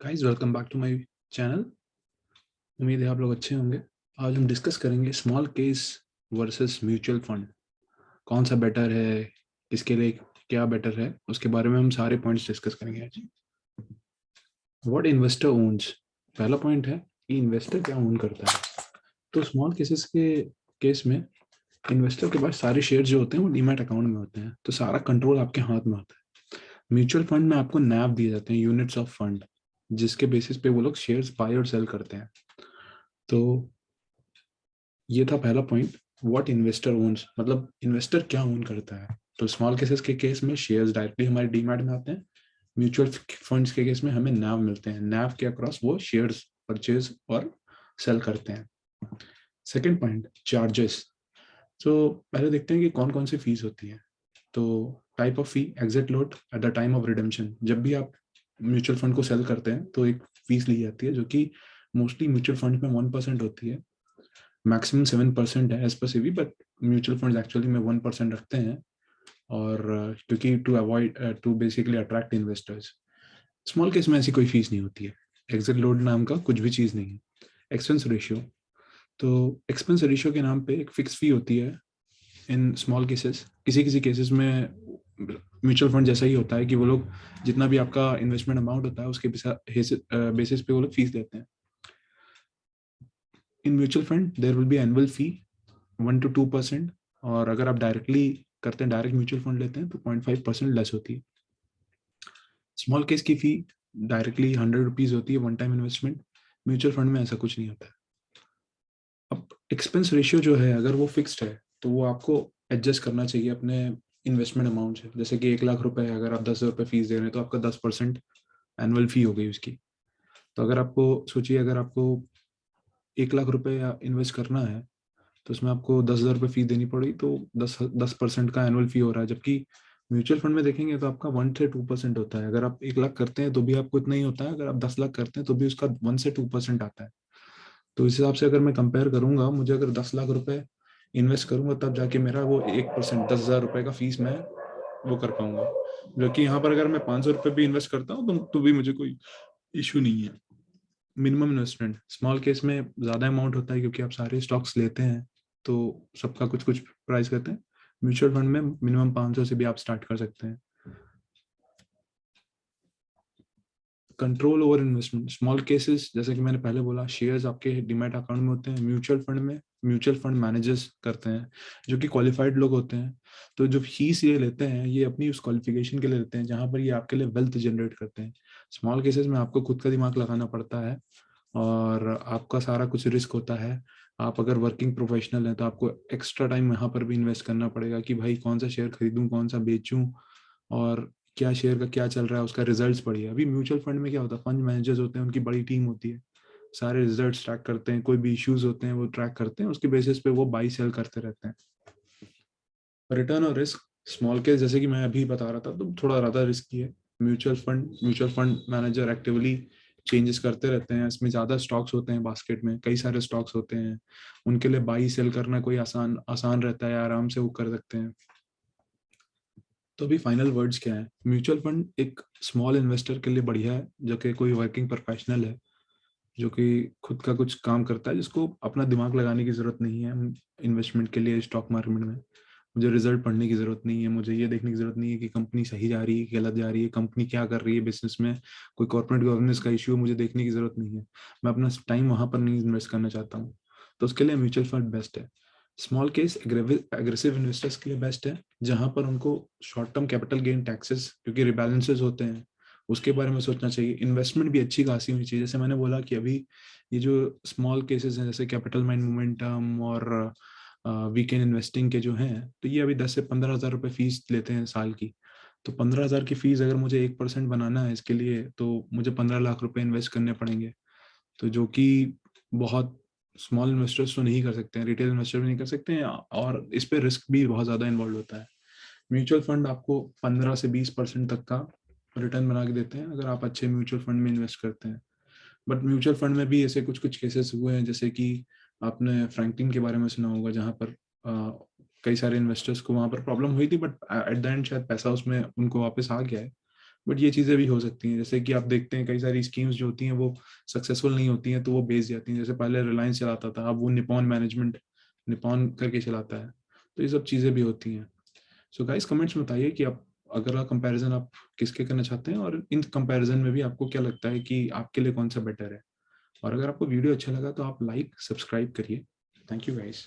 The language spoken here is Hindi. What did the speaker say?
Guys welcome back to my channel. उम्मीद है आप लोग अच्छे होंगे। आज हम डिस्कस करेंगे small case versus mutual fund. कौन सा बेटर है, किसके लिए क्या बेटर है, उसके बारे में हम सारे पॉइंट्स डिस्कस करेंगे आज। What investor owns. पहला पॉइंट है कि इन्वेस्टर क्या ओन करता है। तो स्मॉल केसेस के केस में इन्वेस्टर के पास सारे शेयर जो होते हैं वो डीमैट अकाउंट में होते हैं, तो सारा कंट्रोल आपके हाथ में होता है। म्यूचुअल फंड में आपको नैव दिए जाते हैं, यूनिट्स ऑफ फंड, जिसके बेसिस पे वो लोग शेयर्स बाय और सेल करते हैं। तो ये था पहला पॉइंट, व्हाट इन्वेस्टर ओन्स, मतलब इन्वेस्टर क्या ओन करता है। तो स्मॉल केसेस के केस में शेयर्स डायरेक्टली हमारे डीमैट में आते हैं। म्यूचुअल फंड्स के केस में हमें नैव मिलते हैं, नैव के अक्रॉस वो शेयर्स परचेज और सेल करते हैं। Second point, charges. तो पहले देखते हैं कि कौन कौन सी फीस होती है। तो type of fee, exit load at the time of redemption. जब भी आप म्यूचुअल फंड को सेल करते हैं तो एक फीस ली जाती है, जो कि मोस्टली म्यूचुअल फंड में 1% होती है। मैक्सिमम 7% है as per SEBI, but mutual fund actually में 1% रखते हैं। और क्योंकि to avoid to basically attract investors. Small case में ऐसी कोई फीस नहीं होती है। एग्जिट लोड नाम का कुछ भी चीज़ नहीं है। Expense ratio. तो एक्सपेंस रेशियो के नाम पे एक फिक्स फी होती है इन स्मॉल केसेस। किसी किसी केसेस में म्यूचुअल फंड जैसा ही होता है कि वो लोग जितना भी आपका इन्वेस्टमेंट अमाउंट होता है उसके बेसिस पे वो लोग फीस देते हैं। In mutual fund there will be annual fee 1 to 2%। और अगर आप डायरेक्टली करते हैं, डायरेक्ट म्यूचुअल फंड लेते हैं, तो 0.5% लेस होती है। स्मॉल केस की फी डायरेक्टली 100 रुपीज होती है, one time investment. Mutual fund में ऐसा कुछ नहीं होता है। अब एक्सपेंस रेशियो जो है, अगर वो फिक्स्ड है तो वो आपको एडजस्ट करना चाहिए अपने इन्वेस्टमेंट अमाउंट से। जैसे कि 1 लाख रुपए है, अगर आप 10,000 रुपये फीस दे रहे हैं तो आपका 10% एनुअल फी हो गई उसकी। तो अगर आपको सोचिए, अगर आपको 1 लाख रुपए इन्वेस्ट करना है तो उसमें आपको 10,000 रुपये फीस देनी पड़ी, तो 10% का एनुअल फी हो रहा है। जबकि म्यूचुअल फंड में देखेंगे तो आपका 1 से 2% होता है। अगर आप 1 लाख करते हैं तो भी आपको इतना ही होता है, अगर आप 10 लाख करते हैं तो भी उसका 1 से 2% आता है। तो इस हिसाब से अगर मैं कंपेयर करूंगा, मुझे अगर 10 लाख रुपए इन्वेस्ट करूंगा तब जाके मेरा वो 1%, 10,000 रुपये का फीस मैं वो कर पाऊंगा। जबकि यहाँ पर अगर मैं 500 रुपये भी इन्वेस्ट करता हूँ तो भी मुझे कोई इशू नहीं है। मिनिमम इन्वेस्टमेंट स्मॉल केस में ज़्यादा अमाउंट होता है, क्योंकि आप सारे स्टॉक्स लेते हैं तो सबका कुछ कुछ प्राइस करते हैं। म्यूचुअल फंड में मिनिमम 500 से भी आप स्टार्ट कर सकते हैं। Control over investment small cases, जैसे कि मैंने पहले बोला, शेयर्स आपके डिमैट अकाउंट में होते हैं। म्यूचुअल फंड में म्यूचुअल फंड मैनेजर्स करते हैं, जो कि क्वालिफाइड लोग होते हैं। तो जो फीस ये लेते हैं, ये अपनी उस क्वालिफिकेशन के लिए लेते हैं, जहां पर ये आपके लिए वेल्थ जनरेट करते हैं। स्मॉल केसेस में आपको खुद का दिमाग लगाना पड़ता है और आपका सारा कुछ रिस्क होता है। आप अगर वर्किंग प्रोफेशनल हैं तो आपको एक्स्ट्रा टाइम यहाँ पर भी इन्वेस्ट करना पड़ेगा कि भाई कौन सा शेयर खरीदूं, कौन सा बेचूं, और क्या शेयर का क्या चल रहा है, उसका रिजल्ट्स पढ़िए। अभी म्यूचुअल फंड में क्या होता है, फंड मैनेजर्स होते हैं, उनकी बड़ी टीम होती है, सारे रिजल्ट्स ट्रैक करते हैं, कोई भी इश्यूज होते हैं वो ट्रैक करते हैं, उसके बेसिस पे वो बाई सेल करते रहते हैं। रिटर्न और रिस्क स्मॉल केस, जैसे कि मैं अभी बता रहा था, तो थोड़ा ज़्यादा रिस्की है। Mutual fund manager actively changes करते रहते हैं, इसमें ज़्यादा स्टॉक्स होते हैं, बास्केट में कई सारे स्टॉक्स होते हैं। उनके लिए बाई सेल करना कोई आसान आसान रहता है, आराम से वो कर सकते हैं। तो अभी फाइनल वर्ड्स क्या है। म्यूचुअल फंड एक स्मॉल इन्वेस्टर के लिए बढ़िया है, जो कि कोई वर्किंग प्रोफेशनल है, जो कि खुद का कुछ काम करता है, जिसको अपना दिमाग लगाने की जरूरत नहीं है इन्वेस्टमेंट के लिए स्टॉक मार्केट में। मुझे रिजल्ट पढ़ने की जरूरत नहीं है, मुझे ये देखने की जरूरत नहीं है कि कंपनी सही जा रही है कि गलत जा रही है, कंपनी क्या कर रही है बिजनेस में, कोई कॉर्पोरेट गवर्नेंस का इश्यू मुझे देखने की जरूरत नहीं है। मैं अपना टाइम वहां पर नहीं इन्वेस्ट करना चाहता हूँ, तो उसके लिए म्यूचुअल फंड बेस्ट है। स्मॉल केस एग्रेसिव इन्वेस्टर्स के लिए बेस्ट है, जहां पर उनको short term capital gain taxes, क्योंकि रिबैलेंसेस होते हैं, उसके बारे में सोचना चाहिए। इन्वेस्टमेंट भी अच्छी खासी होनी चाहिए। जैसे मैंने बोला कि अभी ये जो स्मॉल केसेस हैं, जैसे कैपिटल माइंड मोमेंटम और वीकेंड इन्वेस्टिंग के जो हैं, तो ये अभी 10 से 15 हज़ार रुपये फीस लेते हैं साल की। तो 15 हज़ार की फीस अगर मुझे 1% बनाना है इसके लिए, तो मुझे 15 लाख रुपए इन्वेस्ट करने पड़ेंगे। तो जो कि बहुत स्मॉल इन्वेस्टर्स तो नहीं कर सकते हैं, रिटेल इन्वेस्टर भी नहीं कर सकते हैं, और इस पे रिस्क भी बहुत ज़्यादा इन्वॉल्व होता है। म्यूचुअल फंड आपको 15 से 20% तक का रिटर्न बना के देते हैं, अगर आप अच्छे म्यूचुअल फंड में इन्वेस्ट करते हैं। बट म्यूचुअल फंड में भी ऐसे कुछ कुछ केसेस हुए हैं, जैसे कि आपने फ्रैंकलिन के बारे में सुना होगा, जहाँ पर कई सारे इन्वेस्टर्स को वहाँ पर प्रॉब्लम हुई थी, बट एट द एंड शायद पैसा उसमें उनको वापस आ गया है। बट ये चीज़ें भी हो सकती हैं, जैसे कि आप देखते हैं कई सारी स्कीम्स जो होती हैं वो सक्सेसफुल नहीं होती हैं तो वो बेच जाती हैं। जैसे पहले रिलायंस चलाता था, अब वो निपॉन मैनेजमेंट, निपॉन करके चलाता है। तो ये सब चीज़ें भी होती हैं। सो गाइस कमेंट्स में बताइए कि आप अगला कंपैरिजन आप किसके करना चाहते हैं, और इन कंपैरिजन में भी आपको क्या लगता है कि आपके लिए कौन सा बेटर है। और अगर आपको वीडियो अच्छा लगा तो आप लाइक सब्सक्राइब करिए। Thank you guys.